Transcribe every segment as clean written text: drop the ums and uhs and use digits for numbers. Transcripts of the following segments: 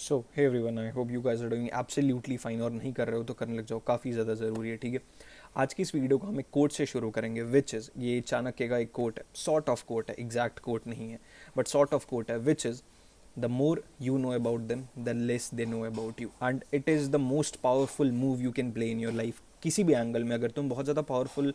So hey everyone, I hope you guys are doing absolutely fine. और नहीं कर रहे हो तो करने लग जाओ, काफ़ी ज़्यादा ज़रूरी है। ठीक है, आज की इस वीडियो को हम एक कोट से शुरू करेंगे, विच इज़, ये चाणक्य का एक कोट है, सॉर्ट ऑफ कोट है, एग्जैक्ट कोट नहीं है बट सॉर्ट ऑफ कोट है, which is the more you know about them the less they know about you, and it is the most powerful move you can play in your life. किसी भी angle में अगर तुम बहुत ज़्यादा powerful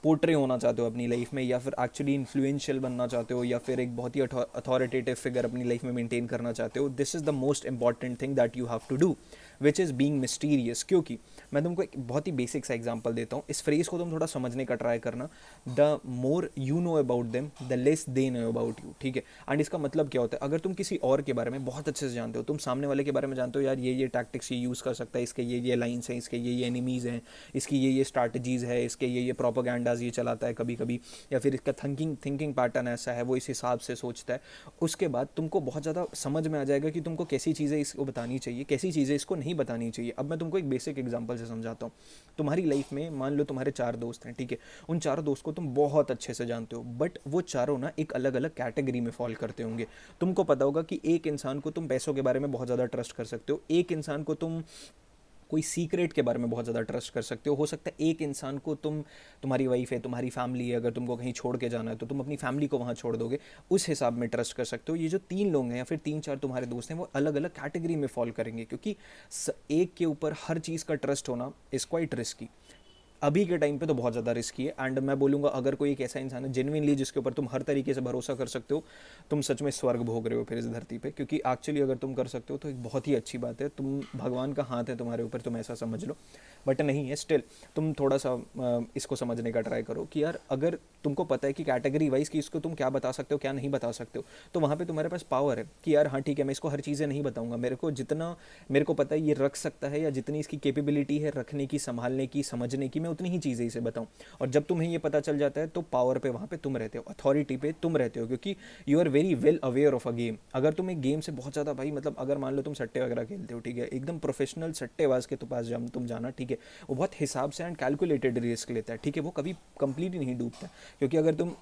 portray होना चाहते हो अपनी लाइफ में, या फिर एक्चुअली इन्फ्लुएंशियल बनना चाहते हो, या फिर एक बहुत ही अथॉरिटेटिव फिगर अपनी लाइफ में मेंटेन करना चाहते हो, this is the most important thing that you have to do, which is being mysterious. क्योंकि मैं तुमको एक बहुत ही बेसिक सा एग्जांपल देता हूँ, इस फ्रेज को तुम थोड़ा समझने का ट्राई करना। The more you know about them the less they know about you. ठीक है, एंड इसका मतलब क्या होता है, अगर तुम किसी और के बारे में बहुत अच्छे से जानते हो, तुम सामने वाले के बारे में जानते हो, यार ये टैक्टिक्स ये यूज़ कर सकता है, इसके ये लाइन्स हैं, इसके ये एनिमीज़ हैं, इसकी ये स्ट्रैटेजीज़ है, इसके ये प्रोपोगंडाज ये चलाता है कभी कभी, या फिर इसका थिंकिंग पैटर्न ऐसा है, वो इस हिसाब से सोचता है। उसके बाद तुमको बहुत ज़्यादा समझ में आ जाएगा कि तुमको कैसी चीज़ें इसको बतानी चाहिए, कैसी चीज़ें इसको नहीं बतानी चाहिए। अब मैं तुमको एक बेसिक एग्जांपल से समझाता हूँ। तुम्हारी लाइफ में मान लो तुम्हारे 4 दोस्त हैं, ठीक है, उन 4 दोस्त को तुम बहुत अच्छे से जानते हो, बट वो चारों ना एक अलग अलग कैटेगरी में फॉल करते होंगे। तुमको पता होगा कि एक इंसान को तुम पैसों के बारे में बहुत ज़्यादा ट्रस्ट कर सकते हो, एक इंसान को तुम कोई सीक्रेट के बारे में बहुत ज़्यादा ट्रस्ट कर सकते हो सकता है एक इंसान को तुम्हारी वाइफ है, तुम्हारी फैमिली है, अगर तुमको कहीं छोड़ के जाना है तो तुम अपनी फैमिली को वहाँ छोड़ दोगे, उस हिसाब में ट्रस्ट कर सकते हो। ये जो 3 लोग हैं या फिर 3-4 तुम्हारे दोस्त हैं, वो अलग अलग कैटेगरी में फॉल करेंगे, क्योंकि एक के ऊपर हर चीज़ का ट्रस्ट होना इज़ क्वाइट रिस्की। अभी के टाइम पे तो बहुत ज़्यादा रिस्की है। एंड मैं बोलूँगा, अगर कोई एक ऐसा इंसान है जेन्युइनली जिसके ऊपर तुम हर तरीके से भरोसा कर सकते हो, तुम सच में स्वर्ग भोग रहे हो फिर इस धरती पे। क्योंकि एक्चुअली अगर तुम कर सकते हो तो एक बहुत ही अच्छी बात है, तुम भगवान का हाथ है तुम्हारे ऊपर, तुम ऐसा समझ लो। बट नहीं है, स्टिल तुम थोड़ा सा इसको समझने का ट्राई करो कि यार अगर तुमको पता है कि कैटेगरी वाइज कि इसको तुम क्या बता सकते हो क्या नहीं बता सकते हो, तो वहाँ पे तुम्हारे पास पावर है कि यार हाँ ठीक है, मैं इसको हर चीज़ें नहीं बताऊंगा, मेरे को जितना मेरे को पता है ये रख सकता है, या जितनी इसकी कैपेबिलिटी है रखने की, संभालने की, समझने की, मैं उतनी ही चीज़ें इसे बताऊँ। और जब तुम्हें ये पता चल जाता है तो पावर पे वहाँ पे तुम रहते हो, अथॉरिटी पे तुम रहते हो, क्योंकि you are very well aware of a game. अगर तुम एक गेम से बहुत ज़्यादा भाई, मतलब अगर मान लो तुम सट्टे वगैरह खेलते हो, ठीक है, एकदम प्रोफेशनल सट्टेबाज के तो पास जब तुम जाना, ठीक है, वो बहुत हिसाब से एंड कैलकुलेटेड रिस्क लेता है, ठीक है, वो कभी कंप्लीटली नहीं डूबता। क्योंकि अगर तुम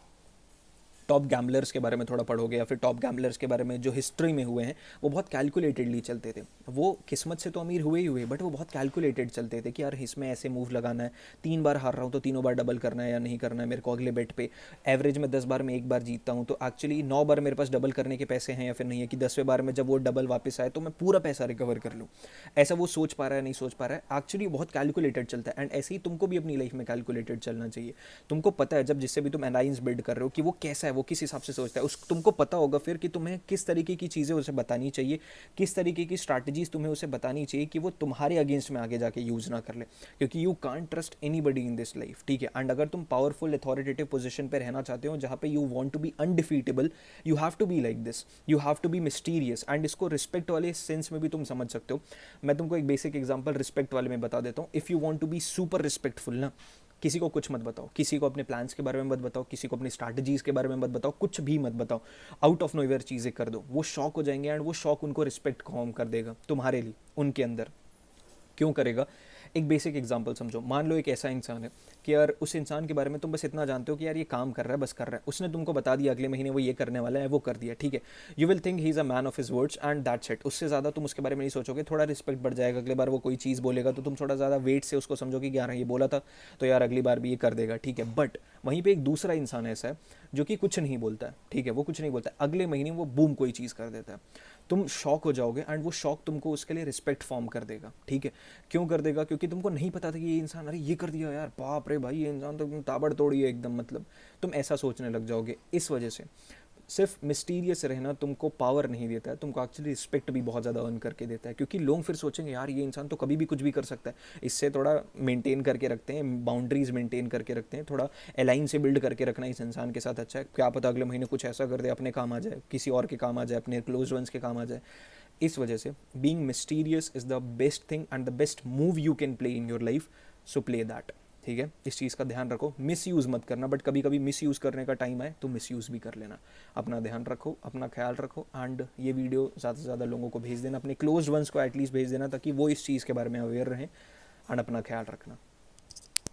टॉप गैम्बलर्स के बारे में थोड़ा पढ़ोगे, या फिर टॉप गैम्बलर्स के बारे में जो हिस्ट्री में हुए हैं, वो बहुत कैलकुलेटेडली चलते थे। वो किस्मत से तो अमीर हुए ही हुए, बट वो बहुत कैलकुलेटेड चलते थे कि यार इसमें ऐसे मूव लगाना है, 3 बार हार रहा हूँ तो तीनों बार डबल करना है या नहीं करना है, मेरे को अगले बेट पे एवरेज में 10 बार में एक बार जीतता हूँ, तो एक्चुअली 9 बार मेरे पास डबल करने के पैसे हैं या फिर नहीं है, कि 10वें बार में जब वो डबल वापस आए तो मैं पूरा पैसा रिकवर कर लूँ। ऐसा वो सोच पा रहा है, नहीं सोच पा रहा है, एक्चुअली बहुत कैलकुलेटेड चलता है। एंड ऐसे ही तुमको भी अपनी लाइफ में कैलकुलेटेड चलना चाहिए। तुमको पता है जब जिससे भी तुम अलाइंस बिल्ड कर रहे हो कि वो कैसा है, वो किस हिसाब से सोचता है, उस तुमको पता होगा फिर कि तुम्हें किस तरीके की चीज़ें उसे बतानी चाहिए, किस तरीके की स्ट्रैटेजीज तुम्हें उसे बतानी चाहिए कि वो तुम्हारे अगेंस्ट में आगे जाके यूज़ ना कर ले। क्योंकि you can't trust any buddy in this life, ठीक है। एंड अगर तुम पावरफुल अथॉरिटेटिव पोजिशन पर रहना चाहते हो जहाँ पे you want to be undefeatable, you have to be like this, you have to be mysterious. And इसको रिस्पेक्ट वाले सेंस में भी तुम समझ सकते हो। मैं तुमको एक बेसिक एग्जाम्पल रिस्पेक्ट वाले में बता देता हूँ। If you want to be super respectful ना, किसी को कुछ मत बताओ, किसी को अपने प्लान्स के बारे में मत बताओ, किसी को अपनी स्ट्रैटेजीज के बारे में मत बताओ, कुछ भी मत बताओ। आउट ऑफ नोवेयर चीज़ें कर दो, वो शॉक हो जाएंगे, एंड वो शॉक उनको रिस्पेक्ट कॉम कर देगा तुम्हारे लिए उनके अंदर। क्यों करेगा? एक बेसिक एग्जांपल समझो। मान लो एक ऐसा इंसान है कि यार उस इंसान के बारे में तुम बस इतना जानते हो कि यार ये काम कर रहा है, बस कर रहा है, उसने तुमको बता दिया अगले महीने वो ये करने वाला है, वो कर दिया, ठीक है। You will think he is a man of his words and that's it. उससे ज़्यादा तुम उसके बारे में नहीं सोचोगे, थोड़ा रिस्पेक्ट बढ़ जाएगा। अगली बार वो कोई चीज़ बोलेगा तो तुम थोड़ा ज़्यादा वेट से उसको समझोगे कि यार ये बोला था तो यार अगली बार भी ये कर देगा, ठीक है। बट वहीं पर एक दूसरा इंसान ऐसा है जो कि कुछ नहीं बोलता है, ठीक है, वो कुछ नहीं बोलता है, अगले महीने वो बूम कोई चीज़ कर देता है। तुम शॉक हो जाओगे, एंड वो शॉक तुमको उसके लिए रिस्पेक्ट फॉर्म कर देगा, ठीक है। क्यों कर देगा? क्योंकि तुमको नहीं पता था कि ये इंसान, अरे ये कर दिया यार, बाप रे भाई, ये इंसान तो ताबड़ तोड़ी है एकदम, मतलब तुम ऐसा सोचने लग जाओगे। इस वजह से सिर्फ मिस्टीरियस रहना तुमको पावर नहीं देता है, तुमको एक्चुअली रिस्पेक्ट भी बहुत ज़्यादा अर्न करके देता है। क्योंकि लोग फिर सोचेंगे यार ये इंसान तो कभी भी कुछ भी कर सकता है, इससे थोड़ा मेंटेन करके रखते हैं, बाउंड्रीज मेंटेन करके रखते हैं, थोड़ा अलाइन से बिल्ड करके रखना इस इंसान के साथ अच्छा है। क्या पता अगले महीने कुछ ऐसा कर दे, अपने काम आ जाए, किसी और के काम आ जाए, अपने क्लोज वंस के काम आ जाए। इस वजह से being mysterious is the best thing and the best move you can play in your life, so play that, ठीक है। इस चीज़ का ध्यान रखो, मिस यूज़ मत करना, बट कभी कभी मिस यूज़ करने का टाइम आए तो मिस यूज़ भी कर लेना। अपना ध्यान रखो, अपना ख्याल रखो, एंड ये वीडियो ज़्यादा से ज़्यादा लोगों को भेज देना, अपने क्लोज वंस को एटलीस्ट भेज देना, ताकि वो इस चीज़ के बारे में अवेयर रहें, एंड अपना ख्याल रखना।